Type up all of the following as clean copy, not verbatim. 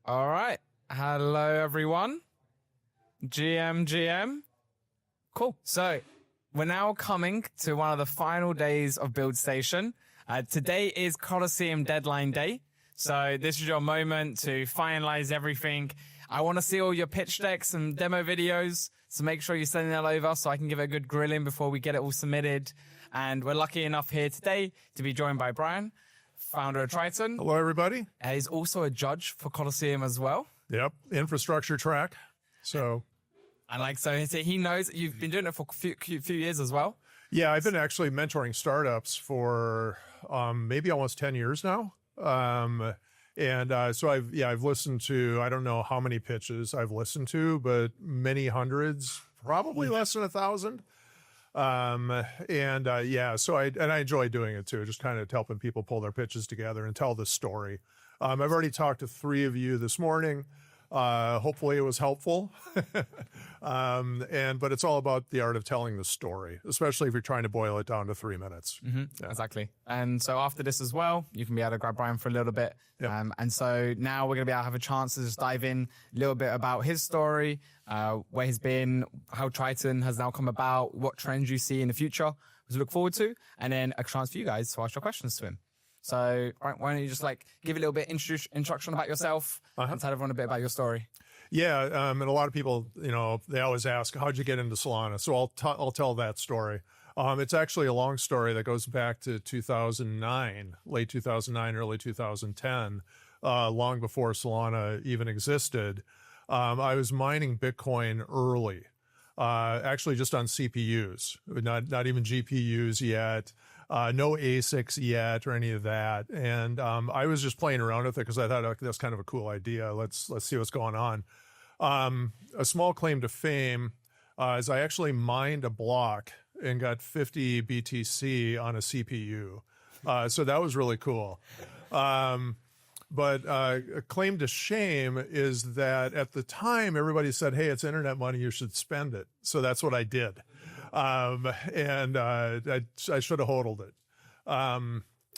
All right. Hello, everyone. GM. Cool. So we're now coming to one of the final days of BuildStation. Today is Coliseum deadline day. So this is your moment to finalize everything. I want to see all your pitch decks and demo videos. So make sure you send that over so I can give it a good grilling before we get it all submitted. And we're lucky enough here today to be joined by Brian, founder of Triton. Hello, everybody. He's also a judge for Coliseum as well. Yep, infrastructure track. So he knows you've been doing it for a few years as well. yeah, I've been actually mentoring startups for maybe almost 10 years now. So I've listened to, I don't know how many pitches I've listened to, but many hundreds, probably less than 1,000. So I enjoy doing it too, just kind of helping people pull their pitches together and tell the story. I've already talked to 3 of you this morning. Hopefully it was helpful. But it's all about the art of telling the story, especially if you're trying to boil it down to 3 minutes. Mm-hmm. Yeah. Exactly. And so after this as well, you can be able to grab Brian for a little bit. Yep. And so now we're going to be able to have a chance to just dive in a little bit about his story, where he's been, how Triton has now come about, what trends you see in the future to look forward to, and then a chance for you guys to ask your questions to him. So why don't you just give a little bit introduction about yourself and tell everyone a bit about your story. Yeah. And a lot of people, they always ask, how'd you get into Solana? So I'll tell that story. It's actually a long story that goes back to 2009, late 2009, early 2010, long before Solana even existed. I was mining Bitcoin early, actually just on CPUs, not even GPUs yet. No ASICs yet or any of that. And I was just playing around with it because I thought that's kind of a cool idea. Let's see what's going on. A small claim to fame is I actually mined a block and got 50 BTC on a CPU. So that was really cool. But a claim to shame is that at the time, everybody said, hey, it's internet money, you should spend it. So that's what I did. I should have hodled it.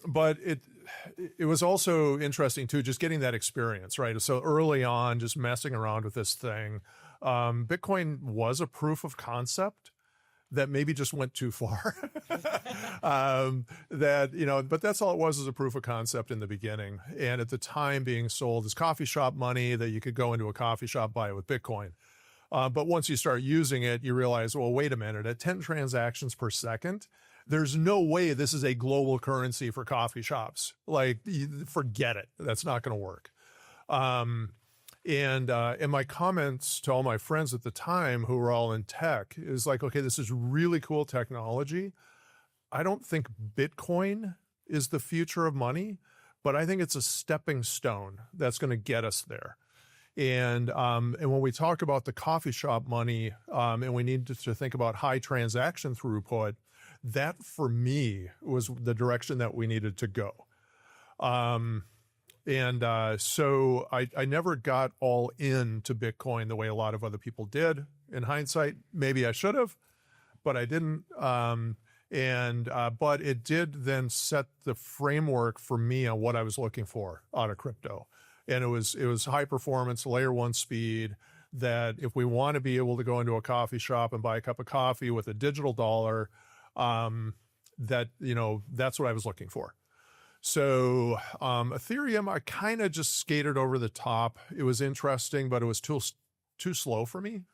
But it was also interesting too, just getting that experience, right? So early on, just messing around with this thing. Bitcoin was a proof of concept that maybe just went too far. But that's all it was, is a proof of concept in the beginning. And at the time being sold as coffee shop money that you could go into a coffee shop, buy it with Bitcoin. But once you start using it, you realize, well, wait a minute, at 10 transactions per second, there's no way this is a global currency for coffee shops. Forget it. That's not going to work. And my comments to all my friends at the time who were all in tech is okay, this is really cool technology. I don't think Bitcoin is the future of money, but I think it's a stepping stone that's going to get us there. And when we talk about the coffee shop money, and we need to think about high transaction throughput, that for me was the direction that we needed to go. So I never got all into Bitcoin the way a lot of other people did. In hindsight, maybe I should have, but I didn't. But it did then set the framework for me on what I was looking for out of crypto. And it was high performance, layer 1 speed, that if we want to be able to go into a coffee shop and buy a cup of coffee with a digital dollar, that's what I was looking for. So Ethereum, I kind of just skated over the top. It was interesting, but it was too slow for me.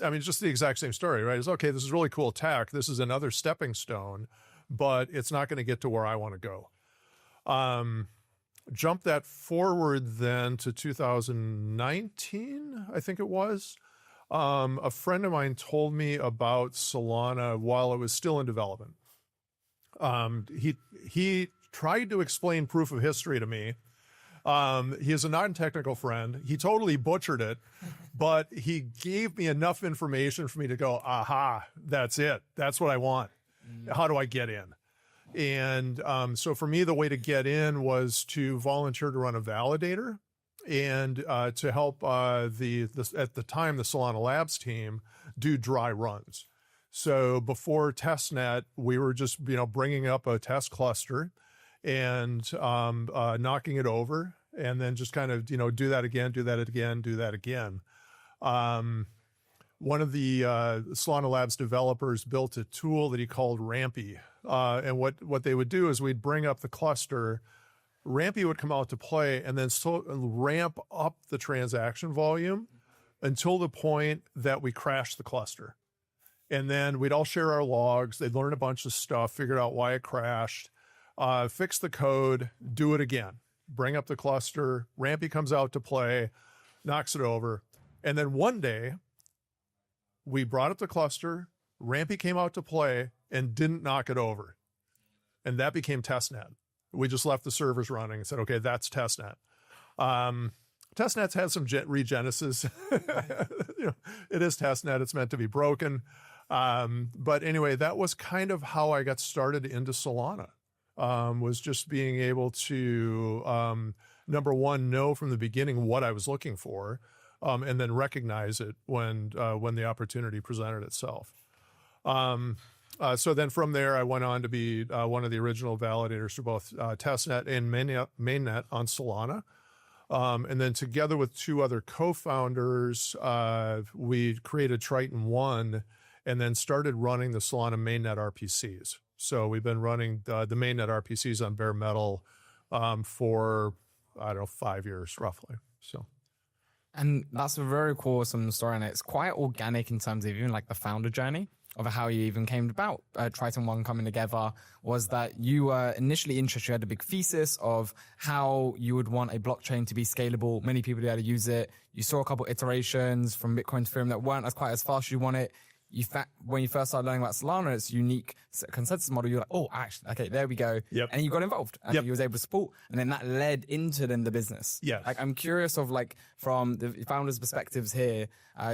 I mean, it's just the exact same story, right? It's okay, this is really cool tech. This is another stepping stone, but it's not going to get to where I want to go. Jump that forward then to 2019, I think it was. A friend of mine told me about Solana while it was still in development. He tried to explain proof of history to me. He is a non-technical friend. He totally butchered it, but he gave me enough information for me to go, aha, that's it. That's what I want. How do I get in? And so for me, the way to get in was to volunteer to run a validator and to help at the time, the Solana Labs team do dry runs. So before testnet, we were just bringing up a test cluster and knocking it over and then just kind of, do that again, do that again, do that again. One of the Solana Labs developers built a tool that he called Rampy. And what they would do is we'd bring up the cluster, Rampy would come out to play, and then ramp up the transaction volume until the point that we crashed the cluster. And then we'd all share our logs. They'd learn a bunch of stuff, figured out why it crashed, fix the code, do it again. Bring up the cluster, Rampy comes out to play, knocks it over. And then one day, we brought up the cluster, Rampy came out to play, and didn't knock it over. And that became testnet. We just left the servers running and said, okay, that's testnet. Testnet's had some regenesis. It is testnet. It's meant to be broken. But anyway, that was kind of how I got started into Solana, was just being able to, number one, know from the beginning what I was looking for, and then recognize it when the opportunity presented itself. So then from there, I went on to be one of the original validators for both testnet and mainnet on Solana. And then together with two other co-founders, we created Triton One and then started running the Solana mainnet RPCs. So we've been running the mainnet RPCs on bare metal for, 5 years roughly. So. And that's a very cool story, and it's quite organic in terms of even like the founder journey of how you even came about. Triton One coming together was that you were initially interested, you had a big thesis of how you would want a blockchain to be scalable, many people knew how to use it. You saw a couple iterations from Bitcoin to Ethereum that weren't quite as fast as you want it. When you first started learning about Solana, its unique consensus model, you're like, oh, actually, okay, there we go. Yep. And you got involved. And you was able to support. And then that led into the business. Yes. I'm curious of from the founders' perspectives here,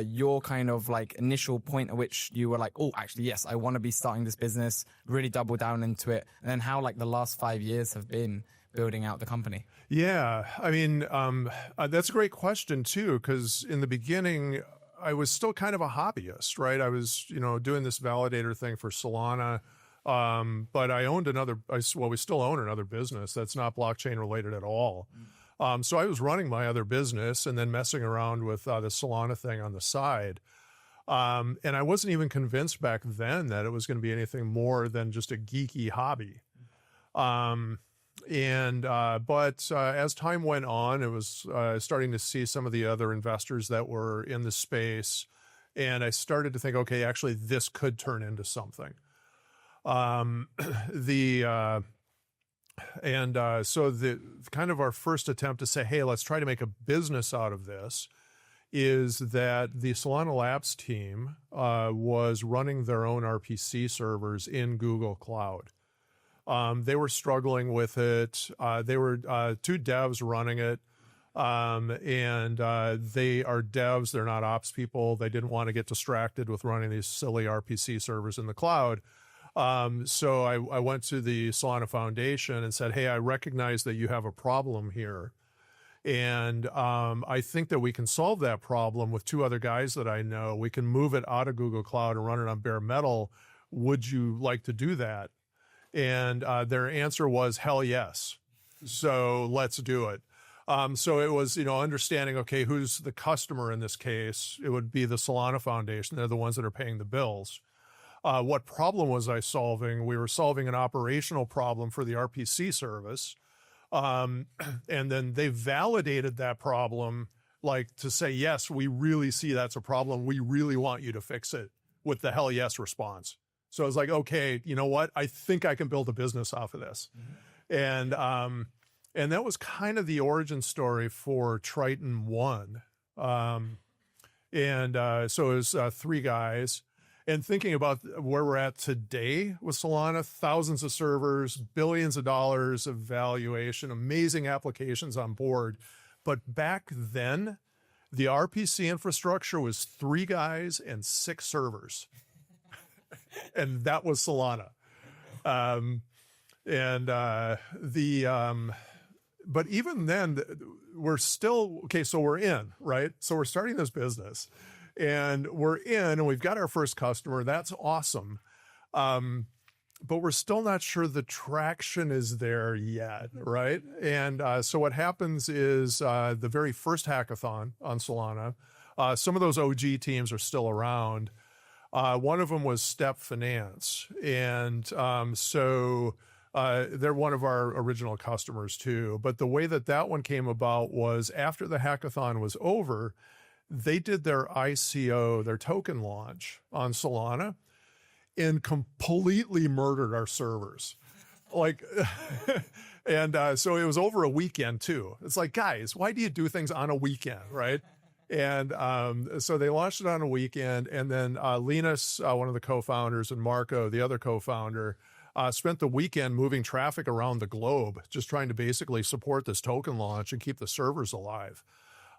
your kind of initial point at which you were like, oh, actually, yes, I want to be starting this business, really double down into it. And then how the last 5 years have been building out the company. Yeah. I mean, that's a great question too, because in the beginning, I was still kind of a hobbyist, right? I was, doing this validator thing for Solana, but I owned we still own another business that's not blockchain related at all. So I was running my other business and then messing around with the Solana thing on the side. And I wasn't even convinced back then that it was going to be anything more than just a geeky hobby. But as time went on, it was starting to see some of the other investors that were in the space, and I started to think, okay, actually, this could turn into something. So the kind of our first attempt to say, hey, let's try to make a business out of this, is that the Solana Labs team was running their own RPC servers in Google Cloud. They were struggling with it. They were two devs running it. And they are devs. They're not ops people. They didn't want to get distracted with running these silly RPC servers in the cloud. So I went to the Solana Foundation and said, hey, I recognize that you have a problem here. And I think that we can solve that problem with two other guys that I know. We can move it out of Google Cloud and run it on bare metal. Would you like to do that? And their answer was, hell yes. So let's do it. So it was, understanding, okay, who's the customer in this case? It would be the Solana Foundation. They're the ones that are paying the bills. What problem was I solving? We were solving an operational problem for the RPC service. And then they validated that problem, to say, yes, we really see that's a problem. We really want you to fix it, with the hell yes response. So I was like, okay, you know what? I think I can build a business off of this. Mm-hmm. And that was kind of the origin story for Triton One. So it was 3 guys. And thinking about where we're at today with Solana, thousands of servers, billions of dollars of valuation, amazing applications on board. But back then, the RPC infrastructure was 3 guys and 6 servers. And that was Solana. But even then, we're still, okay, so we're in, right? So we're starting this business. And we're in, and we've got our first customer. That's awesome. but we're still not sure the traction is there yet, right? And so what happens is the very first hackathon on Solana, some of those OG teams are still around. One of them was Step Finance. And so they're one of our original customers too. But the way that one came about was after the hackathon was over, they did their ICO, their token launch on Solana, and completely murdered our servers. Like, and so it was over a weekend too. It's like, guys, why do you do things on a weekend, right? And so they launched it on a weekend, and then Linus, one of the co-founders, and Marco, the other co-founder, spent the weekend moving traffic around the globe, just trying to basically support this token launch and keep the servers alive.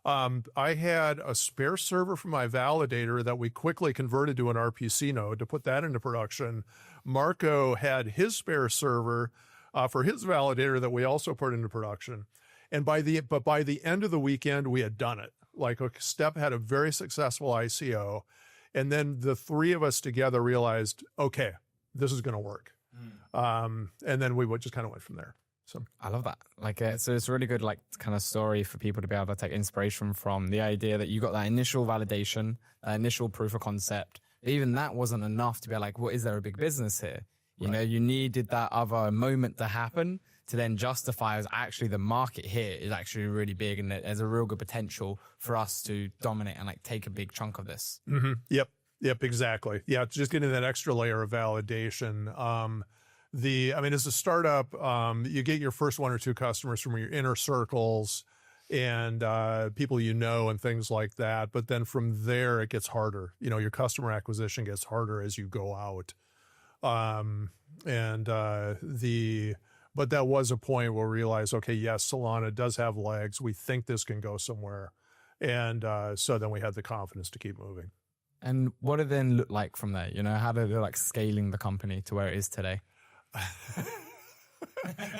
I had a spare server for my validator that we quickly converted to an RPC node to put that into production. Marco had his spare server for his validator that we also put into production. And by the end of the weekend, we had done it. Like, Step had a very successful ICO. And then the three of us together realized, okay, this is going to work. And then we just kind of went from there. So I love that. Like, so it's a really good, like, kind of story for people to be able to take inspiration from. The idea that you got that initial validation, initial proof of concept. Even that wasn't enough to be like, well, is there a big business here? You know, you needed that other moment to happen to then justify as actually the market here is actually really big, and there's a real good potential for us to dominate and like take a big chunk of this. Mm-hmm. Yep, exactly. Yeah, just getting that extra layer of validation. As a startup, you get your first one or two customers from your inner circles and people you know and things like that. But then from there, it gets harder. You know, your customer acquisition gets harder as you go out. But that was a point where we realized, okay, yes, Solana does have legs. We think this can go somewhere. And so then we had the confidence to keep moving. And what did it then look like from there? You know, how did it like scaling the company to where it is today?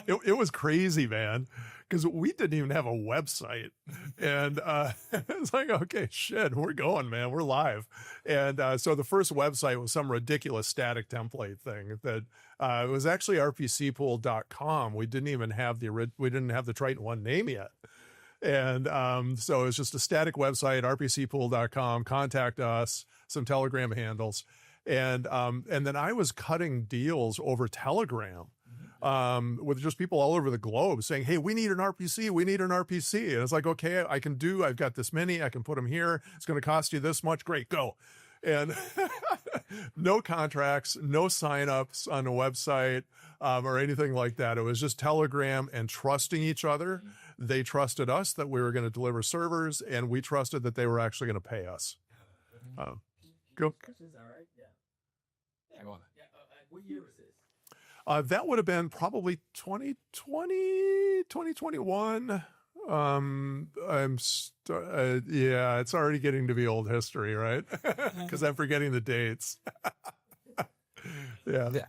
It was crazy, man, because we didn't even have a website. And it's like, okay, shit, we're going, man. We're live. And so the first website was some ridiculous static template thing that it was actually rpcpool.com. We didn't even have the Triton One name yet. And so it was just a static website, rpcpool.com, contact us, some Telegram handles. And then I was cutting deals over Telegram with just people all over the globe saying, hey, we need an RPC. We need an RPC. And it's like, okay, I've got this many. I can put them here. It's going to cost you this much. Great, go. And no contracts, no signups on the website or anything like that. It was just Telegram and trusting each other. They trusted us that we were going to deliver servers, and we trusted that they were actually going to pay us. Go. What year was this? That would have been probably 2020, 2021. Yeah, it's already getting to be old history, right? Because I'm forgetting the dates. Yeah.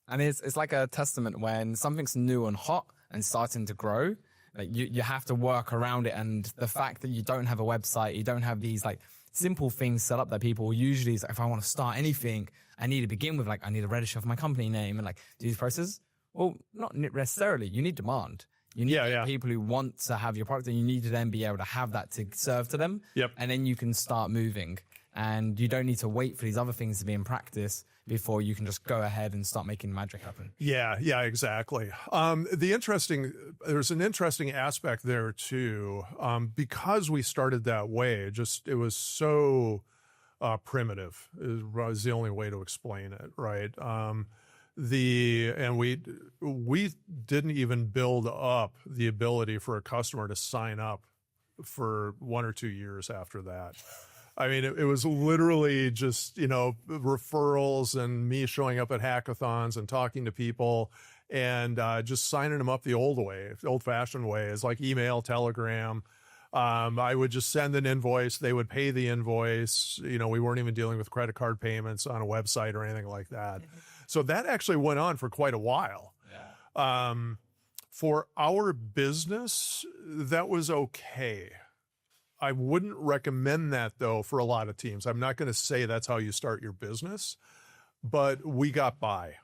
And it's like a testament when something's new and hot and starting to grow, like you have to work around it. And the fact that you don't have a website, you don't have these like simple things set up that people usually is like, if I want to start anything, I need to begin with like, I need a register for my company name and like do these processes. Well, not necessarily. You need demand. You need people who want to have your product, and you need to then be able to have that to serve to them. Yep. And then you can start moving, and you don't need to wait for these other things to be in practice before you can just go ahead and start making magic happen. Yeah, exactly. There's an interesting aspect there too, because we started that way. It was so primitive is the only way to explain it, right? We didn't even build up the ability for a customer to sign up for 1 or 2 years after that. I mean, it was literally just, referrals and me showing up at hackathons and talking to people and just signing them up the old-fashioned way. It's like email, Telegram. I would just send an invoice. They would pay the invoice. We weren't even dealing with credit card payments on a website or anything like that. So that actually went on for quite a while. Yeah. For our business, that was okay. I wouldn't recommend that, though, for a lot of teams. I'm not going to say that's how you start your business, but we got by.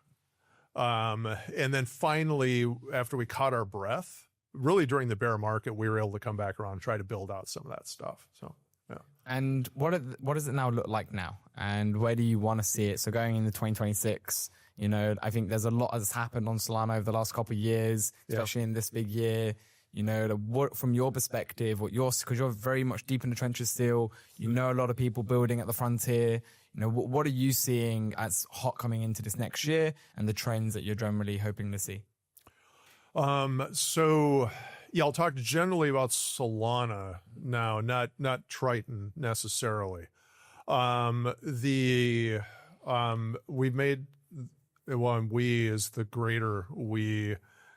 And then finally, after we caught our breath, really during the bear market, we were able to come back around and try to build out some of that stuff. So, yeah. And what does it now look like now? And where do you want to see it? So going into 2026, I think there's a lot that's happened on Solana over the last couple of years, especially in this big year. What from your perspective, because you're very much deep in the trenches still, a lot of people building at the frontier. What are you seeing as hot coming into this next year and the trends that you're generally hoping to see? So I'll talk generally about Solana now, not Triton necessarily. We've made, we is the greater we.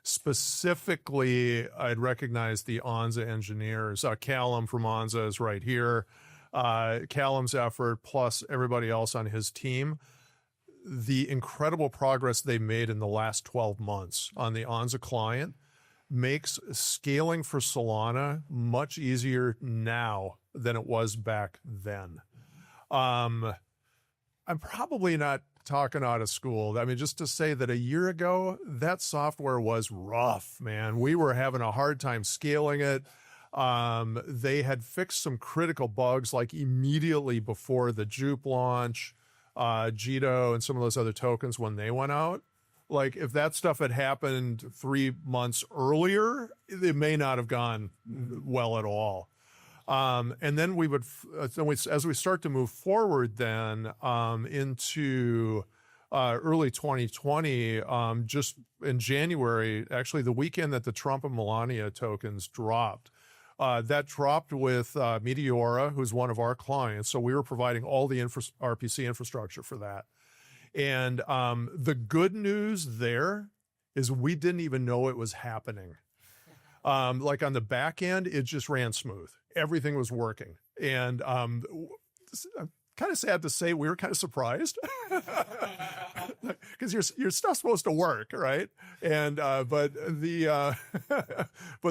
Specifically, I'd recognize the Onza engineers. Callum from Onza is right here. Callum's effort plus everybody else on his team. The incredible progress they made in the last 12 months on the Onza client makes scaling for Solana much easier now than it was back then. I'm probably not talking out of school. I mean, just to say that a year ago, that software was rough, man. We were having a hard time scaling it. They had fixed some critical bugs like immediately before the Jupe launch, Jito and some of those other tokens when they went out. Like if that stuff had happened 3 months earlier, it may not have gone well at all. And then we would, as we start to move forward then into early 2020, just in January, actually the weekend that the Trump and Melania tokens dropped, that dropped with Meteora, who's one of our clients. So we were providing all the RPC infrastructure for that. And the good news there is we didn't even know it was happening. Like on the back end, it just ran smooth. Everything was working. And I'm kind of sad to say we were kind of surprised because your stuff's supposed to work, right? And but the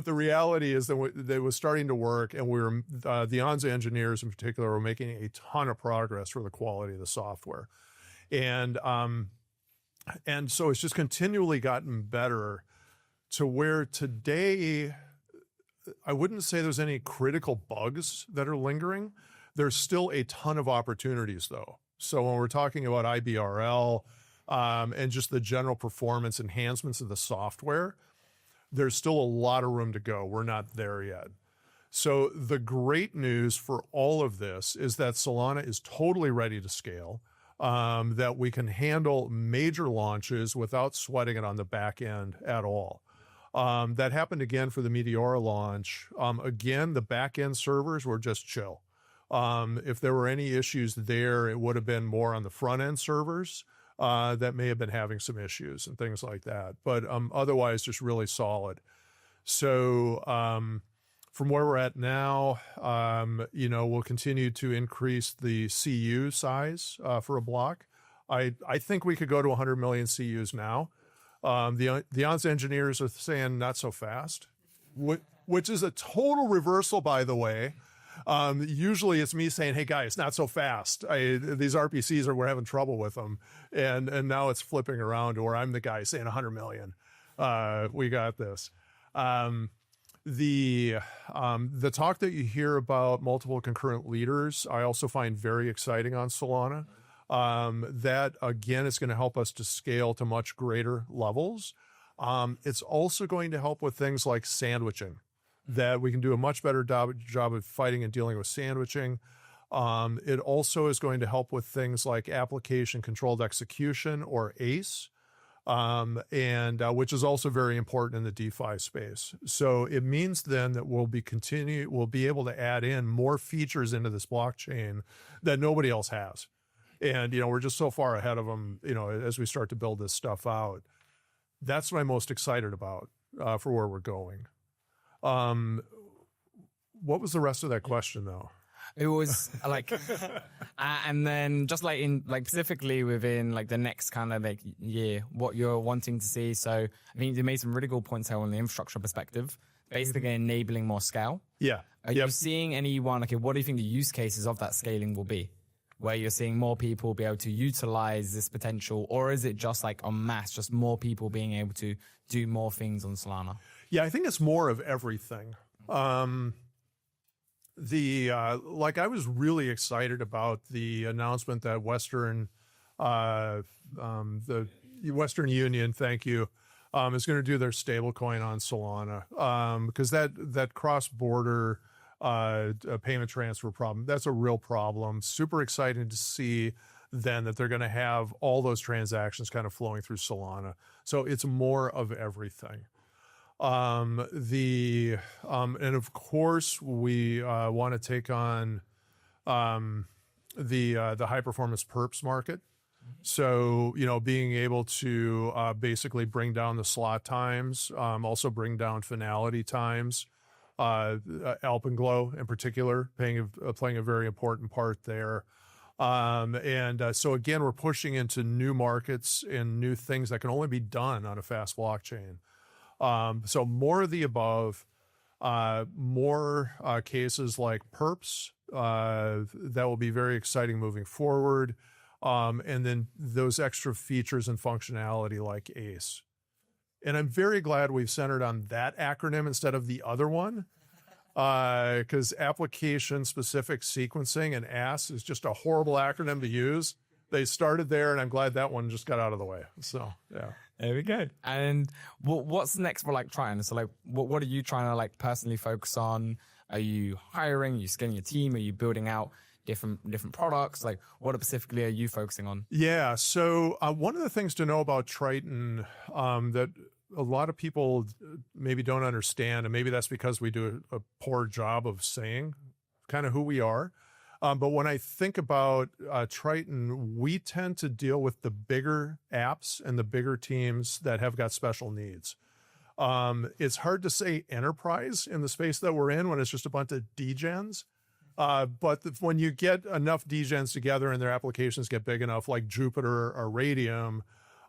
reality is that it was starting to work, and we were the Onza engineers in particular were making a ton of progress for the quality of the software, and so it's just continually gotten better to where today I wouldn't say there's any critical bugs that are lingering. There's still a ton of opportunities, though. So when we're talking about IBRL and just the general performance enhancements of the software, there's still a lot of room to go. We're not there yet. So the great news for all of this is that Solana is totally ready to scale, that we can handle major launches without sweating it on the back end at all. That happened again for the Meteora launch. Again, the back end servers were just chill. If there were any issues there, it would have been more on the front end servers that may have been having some issues and things like that. But otherwise, just really solid. So from where we're at now, we'll continue to increase the CU size for a block. I think we could go to 100 million CUs now. The Onza engineers are saying not so fast, which is a total reversal, by the way. Usually it's me saying, hey guys, not so fast. These RPCs we're having trouble with them. And now it's flipping around to where I'm the guy saying 100 million. We got this. The talk that you hear about multiple concurrent leaders, I also find very exciting on Solana. That again is going to help us to scale to much greater levels. It's also going to help with things like sandwiching, that we can do a much better job of fighting and dealing with sandwiching. It also is going to help with things like application controlled execution, or ACE, and which is also very important in the DeFi space. So it means then that we'll be able to add in more features into this blockchain that nobody else has. And, we're just so far ahead of them, as we start to build this stuff out. That's what I'm most excited about for where we're going. What was the rest of that question, though? It was like, and then just specifically within the next kind of year, what you're wanting to see. So I think you made some really good points here on the infrastructure perspective, basically enabling more scale. Yeah. Are you seeing anyone, what do you think the use cases of that scaling will be? where you're seeing more people be able to utilize this potential, or is it just like en masse, just more people being able to do more things on Solana? Yeah, I think it's more of everything. Like I was really excited about the announcement that the Western Union, thank you, is going to do their stablecoin on Solana, because that cross-border payment transfer problem, that's a real problem. Super excited to see then that they're going to have all those transactions kind of flowing through Solana. So it's more of everything. And of course we want to take on the high performance perps market. So, being able to basically bring down the slot times, also bring down finality times, Alpenglow in particular, playing a very important part there. So again, we're pushing into new markets and new things that can only be done on a fast blockchain. So more of the above, more cases like perps, that will be very exciting moving forward. And then those extra features and functionality like ACE. And I'm very glad we've centered on that acronym instead of the other one, because application specific sequencing and ASS is just a horrible acronym to use. They started there, and I'm glad that one just got out of the way. So, yeah. There we go. And what's next for like Triton? So like, what are you trying to like personally focus on? Are you hiring? Are you scaling your team? Are you building out different products? Like, what specifically are you focusing on? Yeah. So one of the things to know about Triton that a lot of people maybe don't understand, and maybe that's because we do a poor job of saying kind of who we are. But when I think about Triton, we tend to deal with the bigger apps and the bigger teams that have got special needs. It's hard to say enterprise in the space that we're in when it's just a bunch of degens. But when you get enough degens together and their applications get big enough, like Jupiter or Radium,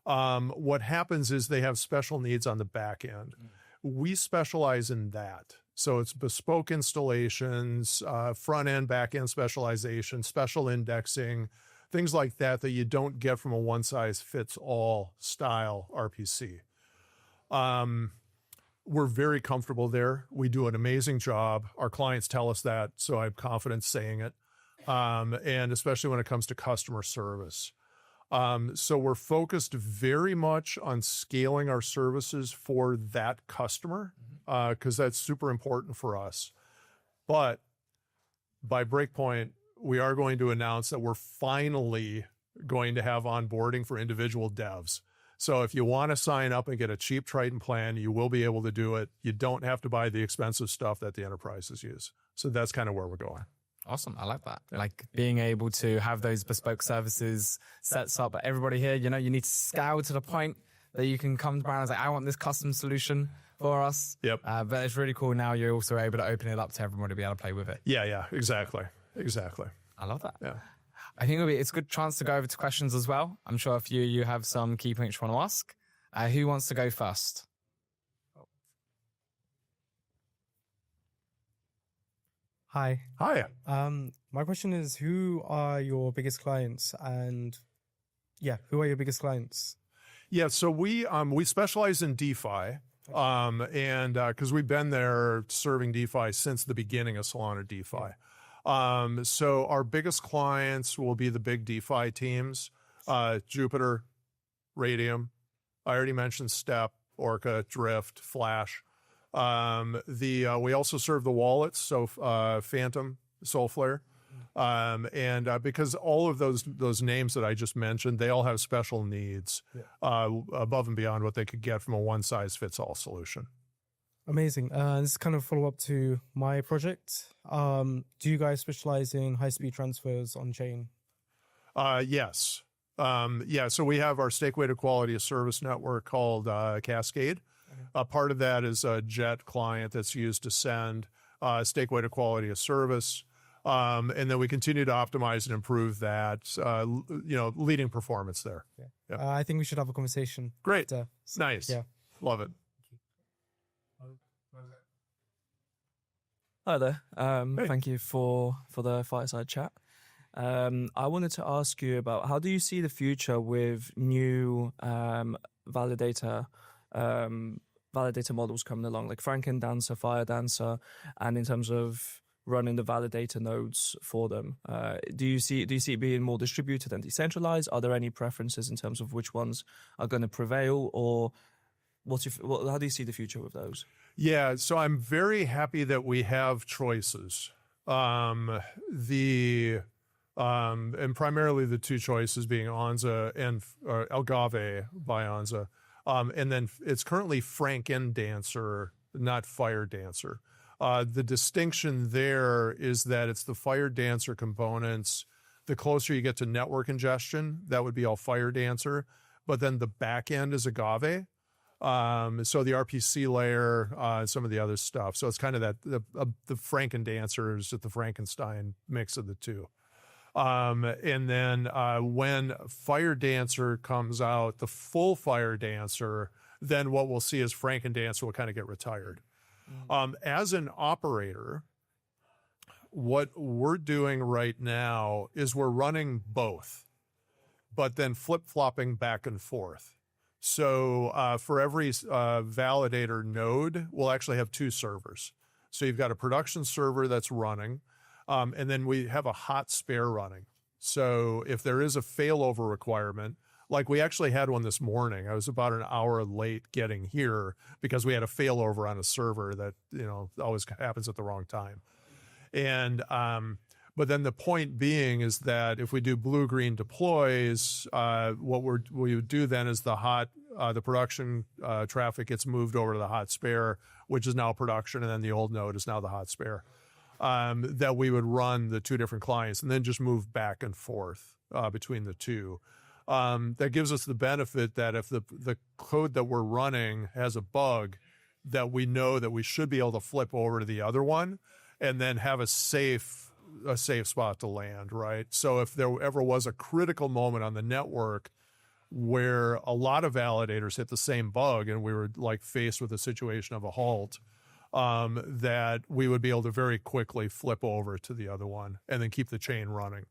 what happens is they have special needs on the back end. We specialize in that. So it's bespoke installations, front end, back end specialization, special indexing, things like that you don't get from a one size fits all style RPC. We're very comfortable there. We do an amazing job. Our clients tell us that, so I have confidence saying it. And especially when it comes to customer service. So we're focused very much on scaling our services for that customer, because that's super important for us. But by breakpoint, we are going to announce that we're finally going to have onboarding for individual devs. So if you want to sign up and get a cheap Triton plan, you will be able to do it. You don't have to buy the expensive stuff that the enterprises use. So that's kind of where we're going. Awesome. I like that. Yeah. Like being able to have those bespoke services sets up. But everybody here, you need to scale to the point that you can come to Brown and say, I want this custom solution for us. Yep. But it's really cool now you're also able to open it up to everybody to be able to play with it. Yeah, exactly. I love that. Yeah. I think it's a good chance to go over to questions as well. I'm sure a few of you have some key points you want to ask. Who wants to go first? Hi. My question is, who are your biggest clients? And who are your biggest clients? Yeah, so we specialize in DeFi, and because we've been there serving DeFi since the beginning of Solana DeFi. So our biggest clients will be the big DeFi teams, Jupiter, Radium. I already mentioned Step, Orca, Drift, Flash. We also serve the wallets, so Phantom, Soulflare. And because all of those names that I just mentioned, they all have special needs above and beyond what they could get from a one-size-fits-all solution. Amazing. This is kind of follow up to my project. Do you guys specialize in high-speed transfers on chain? Yes. So we have our stake-weighted quality of service network called Cascade. Part of that is a Jet client that's used to send stake-weighted quality of service. And then we continue to optimize and improve that, leading performance there. Yeah. Yep. I think we should have a conversation. Great. Nice. Yeah. Love it. Hi there. Hey. Thank you for the Fireside chat. I wanted to ask you about how do you see the future with new validator models coming along, like Frankendancer, FireDancer, and in terms of running the validator nodes for them. Do you see it being more distributed and decentralized? Are there any preferences in terms of which ones are going to prevail, or how do you see the future with those? Yeah, so I'm very happy that we have choices. And primarily the two choices being Anza and Algave by Anza. And then it's currently Frankendancer, not FireDancer. The distinction there is that it's the FireDancer components. The closer you get to network ingestion, that would be all FireDancer. But then the back end is Agave. So the RPC layer, some of the other stuff. So it's kind of that the Frankendancer is the Frankenstein mix of the two. And then when FireDancer comes out, the full FireDancer, then what we'll see is Frankendancer will kind of get retired. As an operator, what we're doing right now is we're running both, but then flip-flopping back and forth. So for every validator node, we'll actually have two servers. So you've got a production server that's running, and then we have a hot spare running. So if there is a failover requirement, like we actually had one this morning. I was about an hour late getting here because we had a failover on a server that, always happens at the wrong time. And, but then the point being is that if we do blue-green deploys, what we would do then is the production traffic gets moved over to the hot spare, which is now production, and then the old node is now the hot spare. That we would run the two different clients and then just move back and forth between the two. That gives us the benefit that if the code that we're running has a bug, that we know that we should be able to flip over to the other one and then have a safe spot to land, right? So if there ever was a critical moment on the network where a lot of validators hit the same bug and we were like faced with a situation of a halt, that we would be able to very quickly flip over to the other one and then keep the chain running.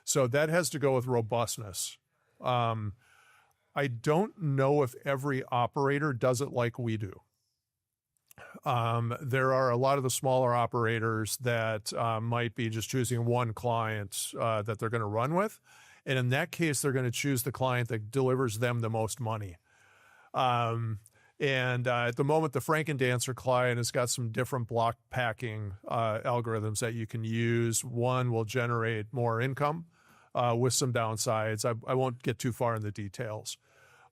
So that has to go with robustness. I don't know if every operator does it like we do. There are a lot of the smaller operators that might be just choosing one client that they're going to run with. And in that case, they're going to choose the client that delivers them the most money. And at the moment, the Frankendancer client has got some different block packing algorithms that you can use. One will generate more income with some downsides. I won't get too far in the details.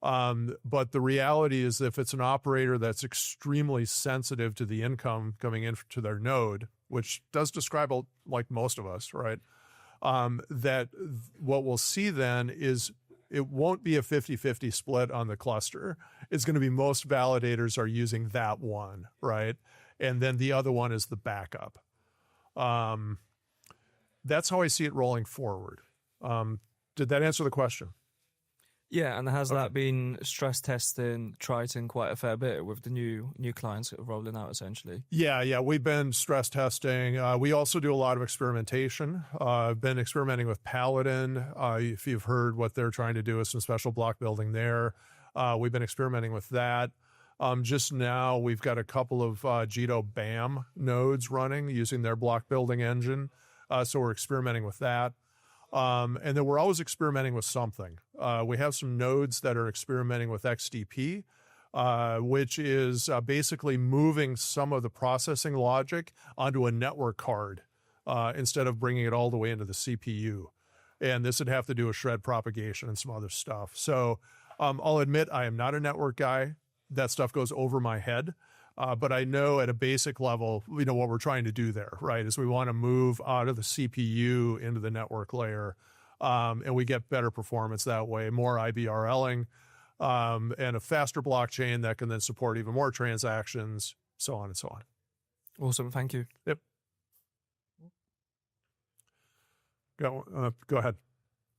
But the reality is if it's an operator that's extremely sensitive to the income coming into their node, which does describe like most of us, right? That what we'll see then is it won't be a 50-50 split on the cluster. It's going to be most validators are using that one, right? And then the other one is the backup. That's how I see it rolling forward. Did that answer the question? Yeah, and has that been stress testing Triton quite a fair bit with the new clients that are rolling out essentially? Yeah, we've been stress testing. We also do a lot of experimentation. I've been experimenting with Paladin. If you've heard what they're trying to do with some special block building there, we've been experimenting with that. Just now, we've got a couple of Jito BAM nodes running using their block building engine. So we're experimenting with that. And then we're always experimenting with something. We have some nodes that are experimenting with XDP, which is basically moving some of the processing logic onto a network card instead of bringing it all the way into the CPU. And this would have to do with shred propagation and some other stuff. So I'll admit I am not a network guy. That stuff goes over my head. But I know at a basic level, what we're trying to do there, right, is we want to move out of the CPU into the network layer, and we get better performance that way, more IBRLing, and a faster blockchain that can then support even more transactions, so on and so on. Awesome. Thank you. Yep. Go ahead.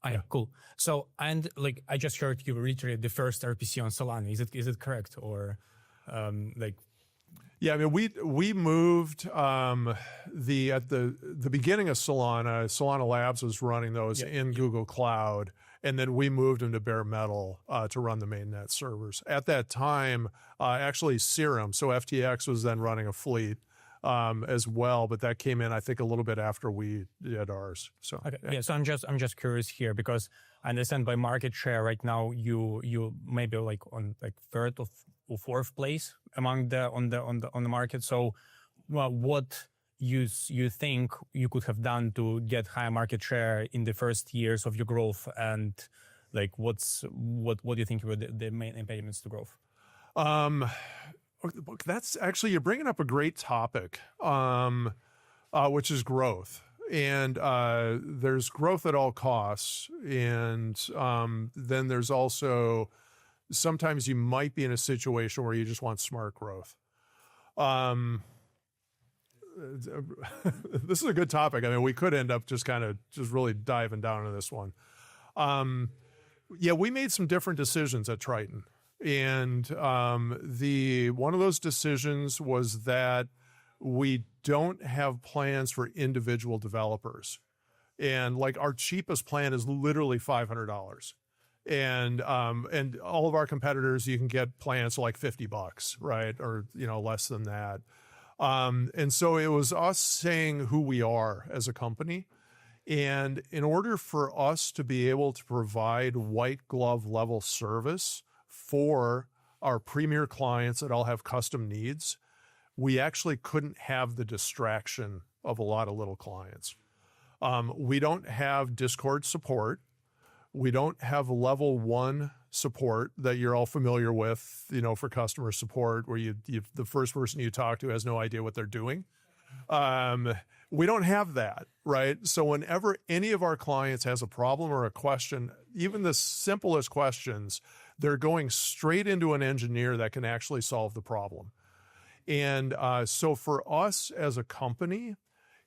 Yeah, cool. So, and I just heard you reiterate the first RPC on Solana. Is it correct or Yeah, I mean, we moved at the beginning of Solana Labs was running those in Google Cloud, and then we moved them to bare metal to run the mainnet servers. At that time, actually Serum, so FTX was then running a fleet as well, but that came in I think a little bit after we did ours. So okay, yeah. So I'm just curious here because I understand by market share right now you maybe like on like third or fourth place among on the market. So, well, what you think you could have done to get higher market share in the first years of your growth, and like what do you think were the main impediments to growth? That's actually, you're bringing up a great topic, which is growth. And there's growth at all costs. And then there's also, sometimes you might be in a situation where you just want smart growth. This is a good topic. I mean, we could end up just really diving down into this one. Yeah, we made some different decisions at Triton. And one of those decisions was that we don't have plans for individual developers. And like our cheapest plan is literally $500. And all of our competitors, you can get plans for like $50, right? Or, less than that. And so it was us saying who we are as a company. And in order for us to be able to provide white glove level service for our premier clients that all have custom needs, we actually couldn't have the distraction of a lot of little clients. We don't have Discord support. We don't have level 1 support that you're all familiar with, for customer support, where the first person you talk to has no idea what they're doing. We don't have that, right? So whenever any of our clients has a problem or a question, even the simplest questions, they're going straight into an engineer that can actually solve the problem. And so for us as a company,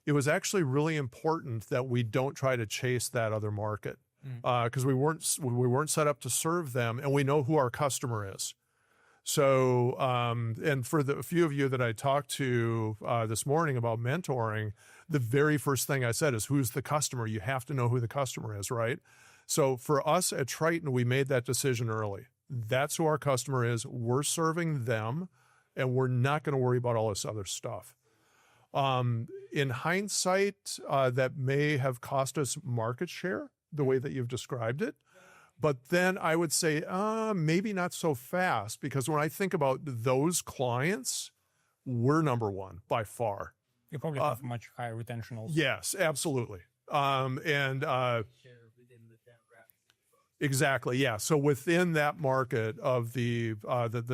it was actually really important that we don't try to chase that other market, because we weren't set up to serve them, and we know who our customer is. So, and for the few of you that I talked to this morning about mentoring, the very first thing I said is, who's the customer? You have to know who the customer is, right? So for us at Triton, we made that decision early. That's who our customer is. We're serving them, and we're not going to worry about all this other stuff. In hindsight, that may have cost us market share, the way that you've described it. But then I would say, maybe not so fast, because when I think about those clients, we're number one by far. You probably have much higher retention also. Yes, absolutely. Exactly, yeah. So within that market of the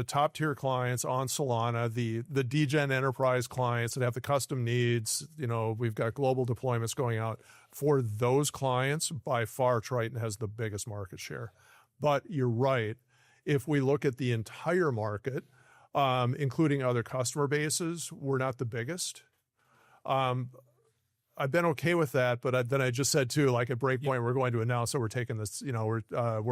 top tier clients on Solana, the degen enterprise clients that have the custom needs, we've got global deployments going out. For those clients, by far, Triton has the biggest market share. But you're right. If we look at the entire market, including other customer bases, we're not the biggest. I've been okay with that, but then I just said too, like at Breakpoint, we're going to announce that we're taking this. We're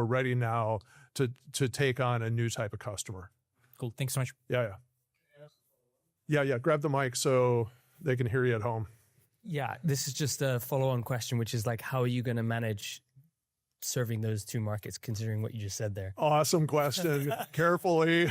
ready now to take on a new type of customer. Cool. Thanks so much. Yeah. Grab the mic so they can hear you at home. Yeah, this is just a follow-on question, which is like, how are you going to manage serving those two markets, considering what you just said there? Awesome question. Carefully.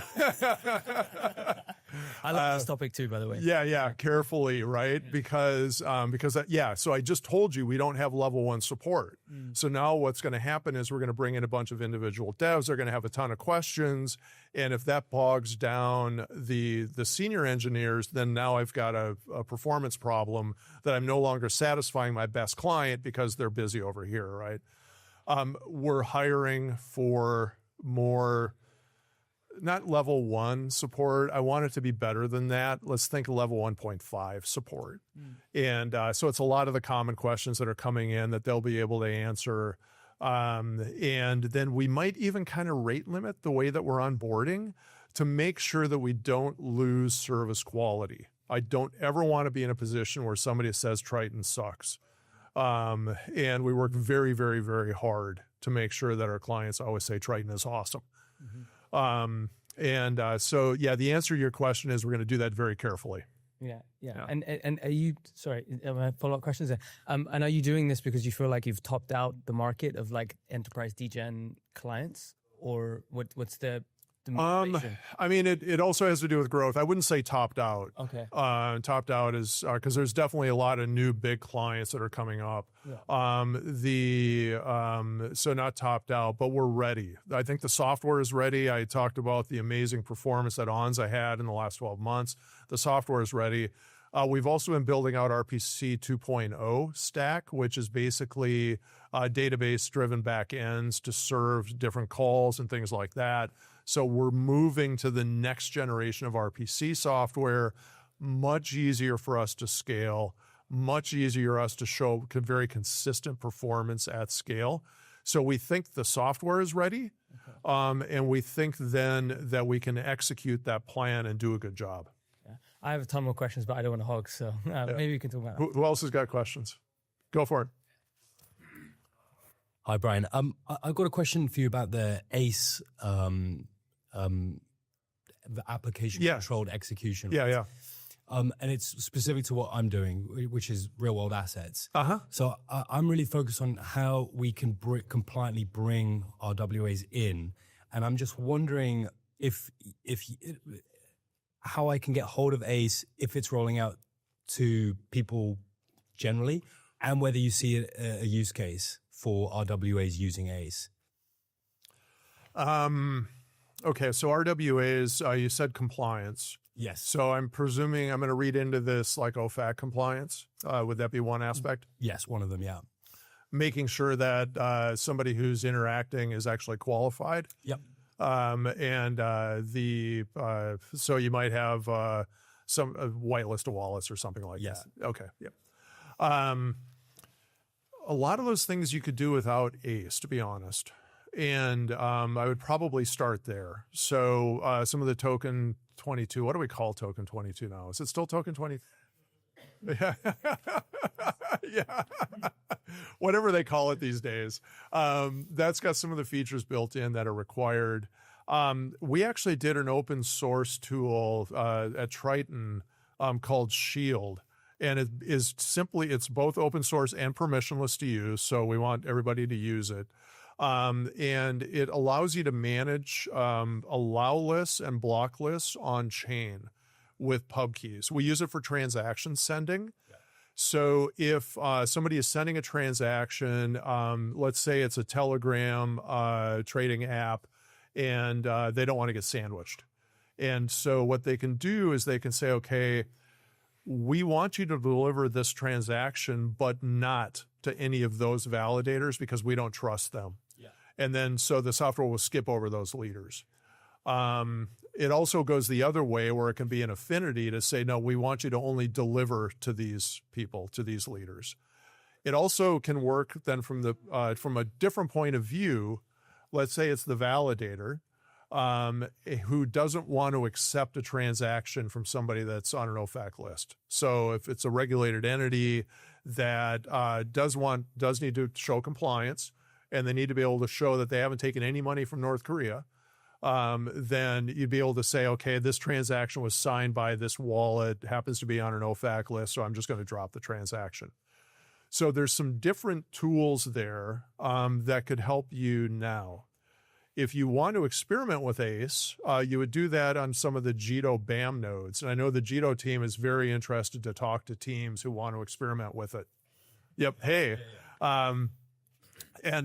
I like this topic too, by the way. Yeah, carefully, right? Because so I just told you we don't have level 1 support. So now what's going to happen is we're going to bring in a bunch of individual devs. They're going to have a ton of questions. And if that bogs down the senior engineers, then now I've got a performance problem that I'm no longer satisfying my best client because they're busy over here, right? We're hiring for more, not level 1 support. I want it to be better than that. Let's think level 1.5 support. And so it's a lot of the common questions that are coming in that they'll be able to answer. And then we might even kind of rate limit the way that we're onboarding to make sure that we don't lose service quality. I don't ever want to be in a position where somebody says Triton sucks. And we work very, very, very hard to make sure that our clients always say Triton is awesome. And so, yeah, the answer to your question is we're going to do that very carefully. Yeah. And are you, sorry, follow-up questions there. And are you doing this because you feel like you've topped out the market of like enterprise degen clients, or what's the motivation? I mean, it also has to do with growth. I wouldn't say topped out. Okay. Topped out is because there's definitely a lot of new big clients that are coming up. Yeah. So not topped out, but we're ready. I think the software is ready. I talked about the amazing performance that Onza had in the last 12 months. The software is ready. We've also been building out RPC 2.0 stack, which is basically database-driven backends to serve different calls and things like that. So we're moving to the next generation of RPC software, much easier for us to scale, much easier for us to show very consistent performance at scale. So we think the software is ready, and we think then that we can execute that plan and do a good job. Yeah. I have a ton more questions, but I don't want to hog, so maybe we can talk about that. Who else has got questions? Go for it. Hi, Brian. I've got a question for you about the ACE, the application controlled execution. Yeah. And it's specific to what I'm doing, which is real world assets. So I'm really focused on how we can compliantly bring RWAs in. And I'm just wondering if how I can get hold of ACE if it's rolling out to people generally, and whether you see a use case for RWAs using ACE. Okay, so RWAs, you said compliance. Yes. So I'm presuming I'm going to read into this like OFAC compliance. Would that be one aspect? Yes, one of them, yeah. Making sure that somebody who's interacting is actually qualified. Yep. So you might have some whitelist of wallets or something like that. Okay, yeah. A lot of those things you could do without ACE, to be honest. And I would probably start there. So some of the token 22, what do we call token 22 now? Is it still token 20? Yeah. Yeah. Whatever they call it these days. That's got some of the features built in that are required. We actually did an open source tool at Triton called Shield. And it is simply, it's both open source and permissionless to use. So we want everybody to use it. And it allows you to manage allow lists and block lists on chain with pub keys. We use it for transaction sending. Yeah. So if somebody is sending a transaction, let's say it's a Telegram trading app, and they don't want to get sandwiched. And so what they can do is they can say, okay, we want you to deliver this transaction, but not to any of those validators because we don't trust them. Yeah. And then so the software will skip over those leaders. It also goes the other way where it can be an affinity to say, no, we want you to only deliver to these people, to these leaders. It also can work then from a different point of view. Let's say it's the validator who doesn't want to accept a transaction from somebody that's on an OFAC list. So if it's a regulated entity that does need to show compliance, and they need to be able to show that they haven't taken any money from North Korea, then you'd be able to say, okay, this transaction was signed by this wallet, happens to be on an OFAC list, so I'm just going to drop the transaction. So there's some different tools there that could help you now. If you want to experiment with ACE, you would do that on some of the Jito BAM nodes. And I know the Jito team is very interested to talk to teams who want to experiment with it. Yep. Hey. And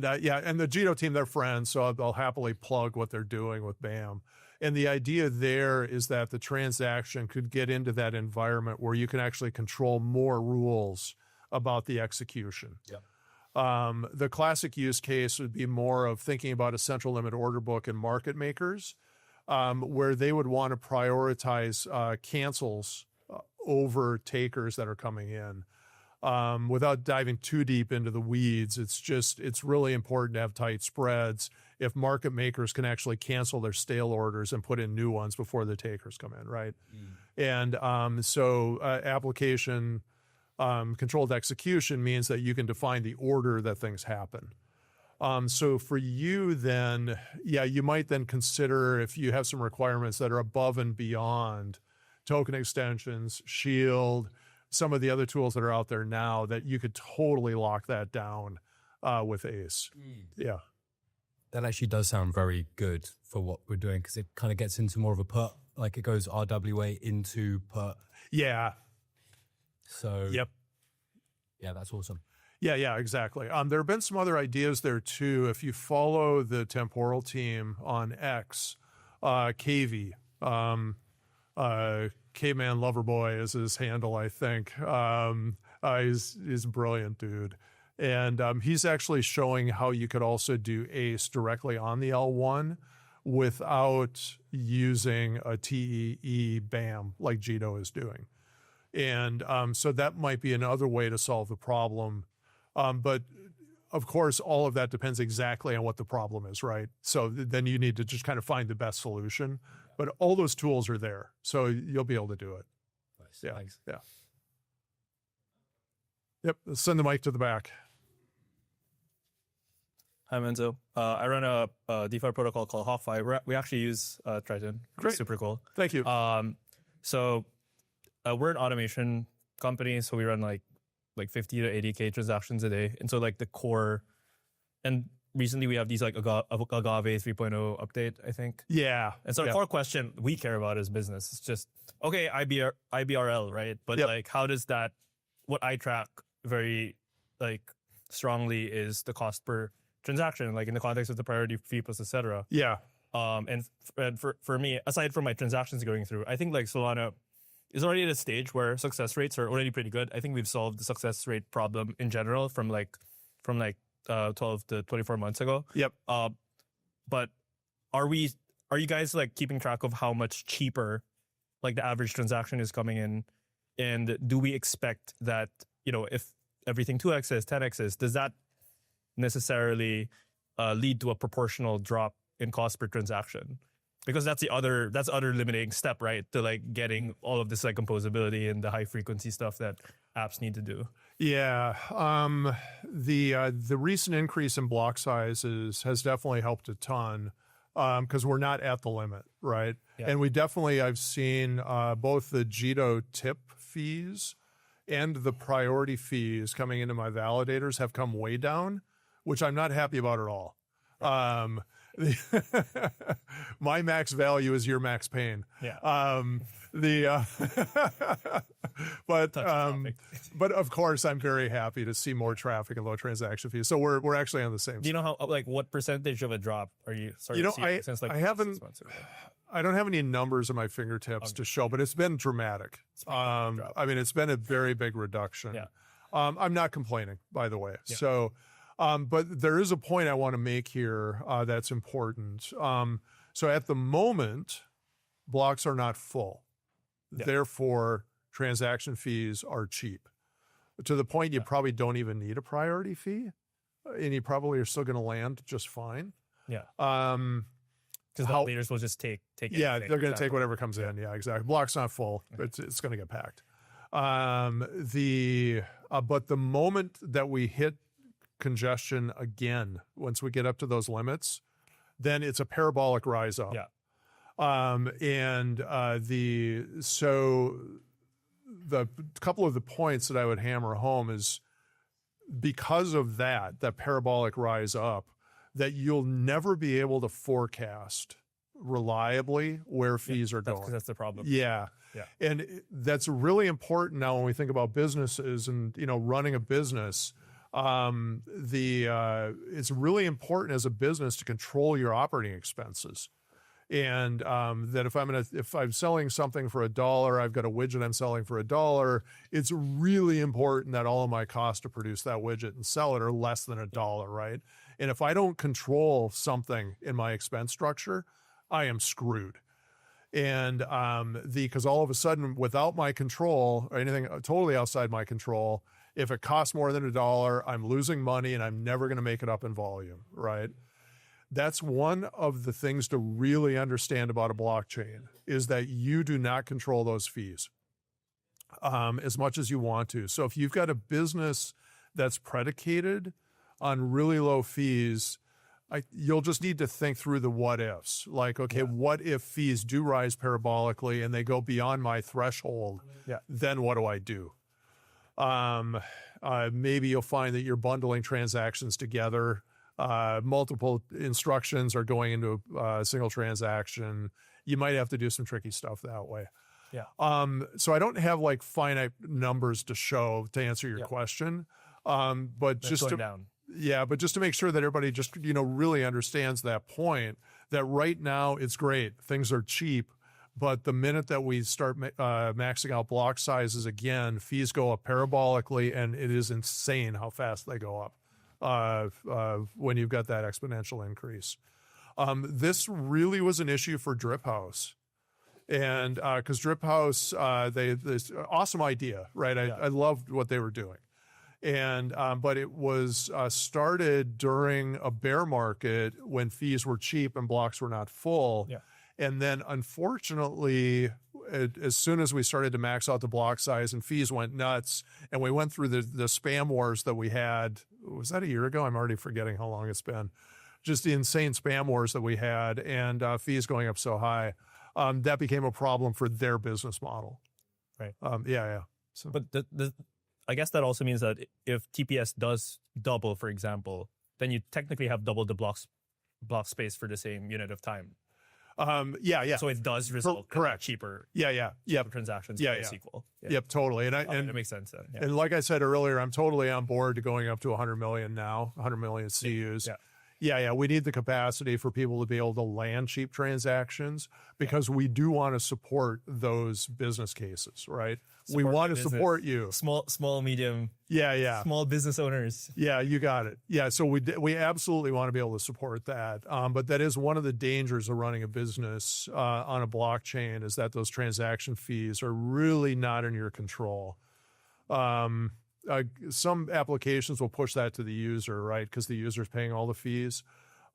the Jito team, they're friends, so I'll happily plug what they're doing with BAM. And the idea there is that the transaction could get into that environment where you can actually control more rules about the execution. Yep. The classic use case would be more of thinking about a central limit order book and market makers, where they would want to prioritize cancels over takers that are coming in. Without diving too deep into the weeds, it's really important to have tight spreads if market makers can actually cancel their stale orders and put in new ones before the takers come in, right? And application controlled execution means that you can define the order that things happen. So for you then, yeah, you might then consider if you have some requirements that are above and beyond token extensions, Shield, some of the other tools that are out there now that you could totally lock that down with ACE. Yeah. That actually does sound very good for what we're doing because it kind of gets into more of a put, like it goes RWA into put. Yeah. So, yep. Yeah, that's awesome. Yeah, exactly. There have been some other ideas there too. If you follow the Temporal team on X, KV, K-Man Loverboy is his handle, I think. He's a brilliant dude. And he's actually showing how you could also do ACE directly on the L1 without using a TEE BAM like Jito is doing. And so that might be another way to solve the problem. But of course, all of that depends exactly on what the problem is, right? So then you need to just kind of find the best solution. But all those tools are there, so you'll be able to do it. Nice. Yeah, Thanks. yeah. Yep, let's send the mic to the back. Hi, Menzo. I run a DeFi protocol called Hawkeye. We actually use Triton. Great. Super cool. Thank you. So we're an automation company, so we run like 50 to 80K transactions a day. And so like the core, and recently we have these like Agave 3.0 update, I think. Yeah. And so the core question we care about is business. It's just, okay, IBRL, right? But like, how does that, what I track very like strongly is the cost per transaction, like in the context of the priority fee plus, et cetera. Yeah. And for me, aside from my transactions going through, I think like Solana is already at a stage where success rates are already pretty good. I think we've solved the success rate problem in general from 12 to 24 months ago. Yep. But are you guys like keeping track of how much cheaper like the average transaction is coming in? And do we expect that, if everything 2x 10x, does that necessarily lead to a proportional drop in cost per transaction? Because that's other limiting step, right? To like getting all of this like composability and the high frequency stuff that apps need to do. Yeah. The recent increase in block sizes has definitely helped a ton because we're not at the limit, right? Yeah. And I've seen both the Jito tip fees and the priority fees coming into my validators have come way down, which I'm not happy about at all. My max value is your max pain. Yeah. But of course I'm very happy to see more traffic and low transaction fees. So we're actually on the same. Do you know how like what percentage of a drop are you starting to see since like I haven't 6 months ago? I don't have any numbers at my fingertips to show, but it's been dramatic. I mean, it's been a very big reduction. Yeah. I'm not complaining, by the way. Yeah. So, but there is a point I want to make here that's important. So at the moment, blocks are not full. Yeah. Therefore, transaction fees are cheap. To the point you probably don't even need a priority fee, and you probably are still going to land just fine. Yeah. Because the leaders will just take yeah, anything. they're going to take whatever comes in. Yeah, exactly. Block's not full. It's going to get packed. But the moment that we hit congestion again, once we get up to those limits, then it's a parabolic rise up. Yeah. So the couple of the points that I would hammer home is because of that parabolic rise up, that you'll never be able to forecast reliably where fees are going. Because that's the problem. Yeah. Yeah. And that's really important now when we think about businesses and, running a business. It's really important as a business to control your operating expenses. And that if I'm selling something for $1, I've got a widget I'm selling for $1, it's really important that all of my costs to produce that widget and sell it are less than $1, right? And if I don't control something in my expense structure, I am screwed. And because all of a sudden, without my control or anything totally outside my control, if it costs more than $1, I'm losing money and I'm never going to make it up in volume, right? That's one of the things to really understand about a blockchain is that you do not control those fees as much as you want to. So if you've got a business that's predicated on really low fees, you'll just need to think through the what ifs. Like, okay, what if fees do rise parabolically and they go beyond my threshold? Yeah. Then what do I do? Maybe you'll find that you're bundling transactions together. Multiple instructions are going into a single transaction. You might have to do some tricky stuff that way. Yeah. So I don't have like finite numbers to show to answer your question. But That's just going to, down. yeah, but just to make sure that everybody just, really understands that point, that right now it's great. Things are cheap. But the minute that we start maxing out block sizes again, fees go up parabolically, and it is insane how fast they go up when you've got that exponential increase. This really was an issue for Drip House. And because Drip House, this awesome idea, right? I loved what they were doing. And but it was started during a bear market when fees were cheap and blocks were not full. Yeah. And then, unfortunately, as soon as we started to max out the block size and fees went nuts, and we went through the spam wars that we had, was that a year ago? I'm already forgetting how long it's been. Just the insane spam wars that we had, and fees going up so high, that became a problem for their business model. Right. Yeah. So, But I guess that also means that if TPS does double, for example, then you technically have double the block space for the same unit of time. yeah. So it does result correct. in cheaper Yep. transactions. Yeah, by yeah. SQL. Yeah. Yep, totally. And That makes sense then. Yeah. and like I said earlier, I'm totally on board to going up to 100 million now, 100 million CUs. Yeah. We need the capacity for people to be able to land cheap transactions because we do want to support those business cases, right? We want to support you. Small, medium. Yeah. Small business owners. Yeah, you got it. Yeah, so we absolutely want to be able to support that. But that is one of the dangers of running a business on a blockchain is that those transaction fees are really not in your control. Some applications will push that to the user, right? Because the user's paying all the fees.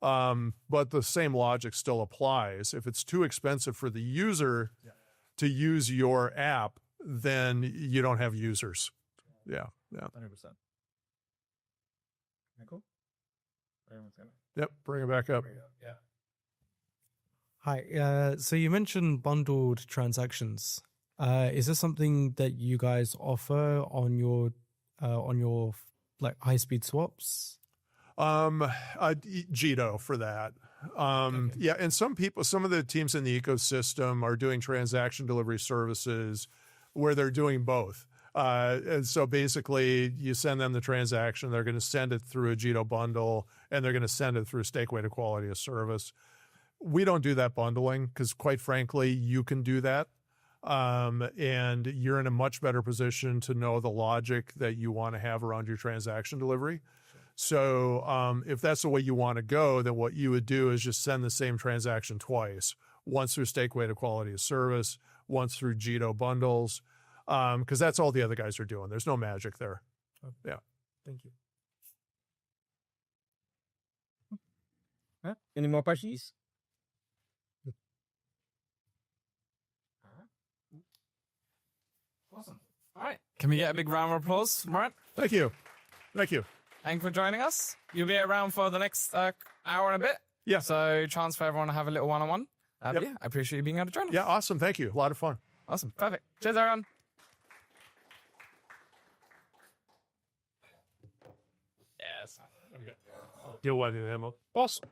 But the same logic still applies. If it's too expensive for the user to use your app, then you don't have users. Yeah. 100%. Cool. Yep. Bring it back up. Yeah. Hi. So you mentioned bundled transactions. Is this something that you guys offer on your like high speed swaps? Jito for that. Yeah, and some of the teams in the ecosystem are doing transaction delivery services where they're doing both. And so basically you send them the transaction, they're going to send it through a Jito bundle, and they're going to send it through stake weighted quality of service. We don't do that bundling because quite frankly, you can do that. And you're in a much better position to know the logic that you want to have around your transaction delivery. So if that's the way you want to go, then what you would do is just send the same transaction twice, once through stake weighted quality of service, once through Jito bundles, because that's all the other guys are doing. There's no magic there. Yeah. Thank you. Any more questions? Awesome. All right. Can we get a big round of applause, Marat? Thank you. Thank you. Thank you for joining us. You'll be around for the next hour and a bit. Yeah. So chance for everyone to have a little one-on-one. Yep. Yeah, I appreciate you being able to join us. Yeah, awesome. Thank you. A lot of fun. Awesome. Perfect. Cheers, everyone. Yes. You're welcome, Emma. Awesome.